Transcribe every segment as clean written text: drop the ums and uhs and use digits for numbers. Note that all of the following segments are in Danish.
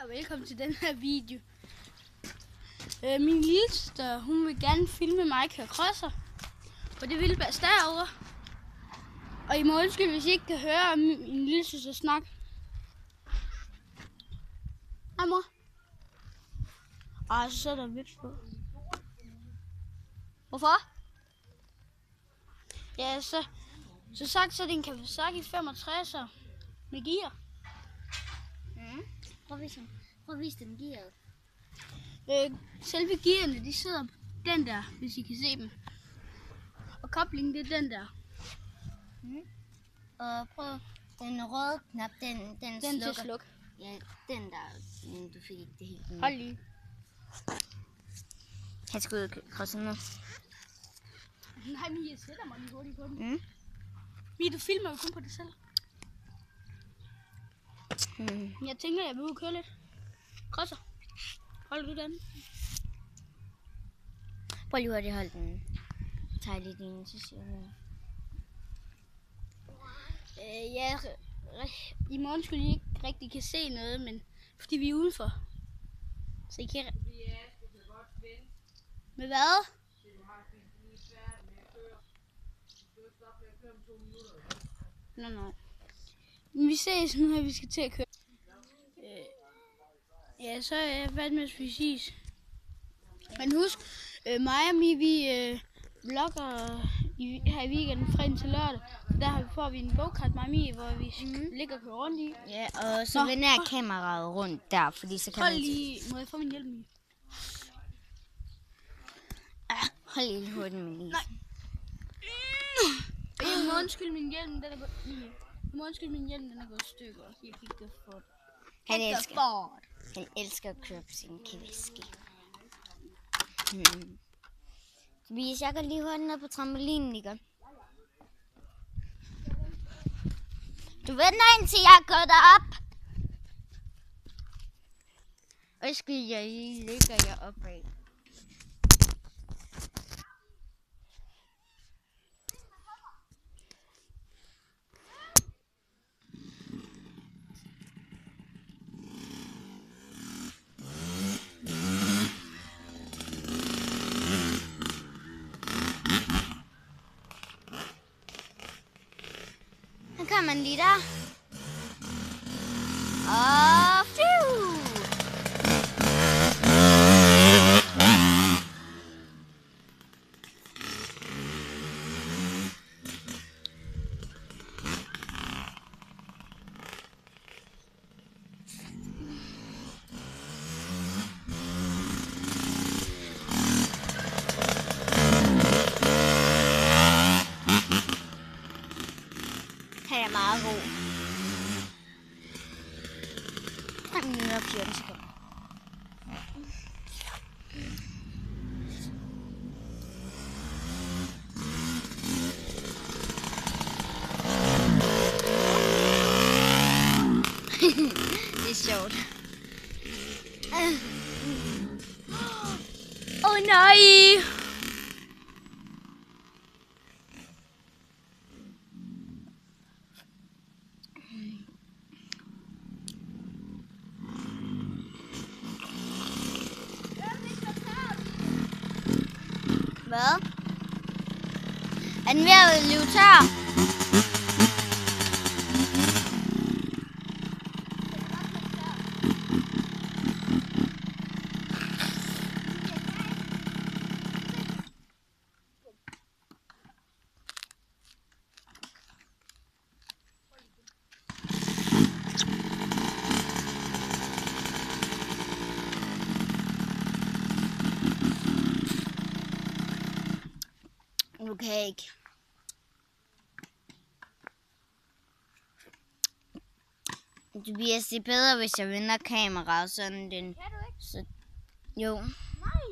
og velkommen til den her video. Min lille søster, hun vil gerne filme mig køre crosser på det vilde bas derovre. Og I må undskylde, hvis I ikke kan høre min lille søster snakke. Hej mor. Så er der vips på. Hvorfor? Ja, så sagt, så er det en Kawasaki 65'er med gear. Prøv at vise dem gearet. Selve gearene, de sidder på den der, hvis I kan se dem. Og koblingen, det er den der. Og prøv den røde knap, den slukker. Til sluk. Ja, den der, du fik ikke det helt. Hold lige. Han skal ud og krydse nu. Nej, Mia, jeg sætter mig lige hurtigt på den. Mia, du filmer jo kun på dig selv. Jeg tænker, jeg vil ud og køre lidt. Krydser. Holder du den? Prøv lige hurtigt at holde den. Tag lige din, så siger jeg. Ja, i morgen skulle I ikke rigtig kan se noget, men fordi vi er udenfor. Så I kan... Med hvad? Nå. Vi ses nu, her vi skal til at køre. Ja, så er jeg færdig med at spise is. Men husk, mig og Mi, vi vlogger her i weekenden fredag til lørdag. Der får vi en go-kart, mig og Mi, hvor vi ligger og kører rundt i. Ja, og så vender jeg kameraet rundt der, fordi så kan man... Hold lige, må jeg få min hjælp, Mi? Hold lige hurtigt med lige. Nej. Jeg må undskylde min hjelm, den er gået... Jeg må undskylde min hjelm, den er gået i stykker. Jeg fik det for... Han elsker at køre på sin Kawasaki. Hvis jeg går lige hurtigt ned på trampolinen, ikke? Du venter indtil jeg går derop. Og skal jeg lige ligger jeg opad. Så kan man lige der. Og phew! Han er meget god. 5 minutter og 14 sekunder. Det er sjovt. Nej! Hvad? Er den ved at løbe tør? Okay. Det bliver se bedre, hvis jeg vender kameraet sådan den. Kan du ikke? Så, jo. Nej.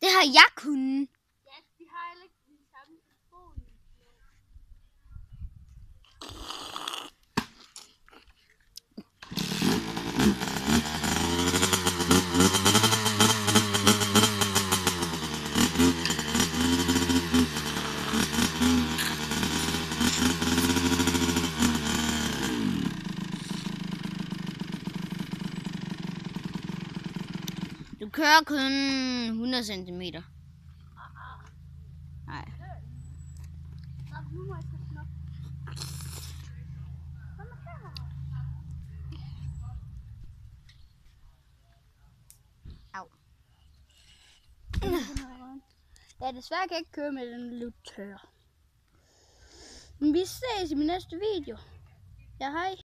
Det har jeg kunnet. Ja, de har heller ikke den samme telefon. Du kører kun 100 cm. Nej. Nu må jeg tage den op. Au. Ja, desværre kan jeg ikke køre med den lidt tør. Men vi ses i min næste video. Ja, hej.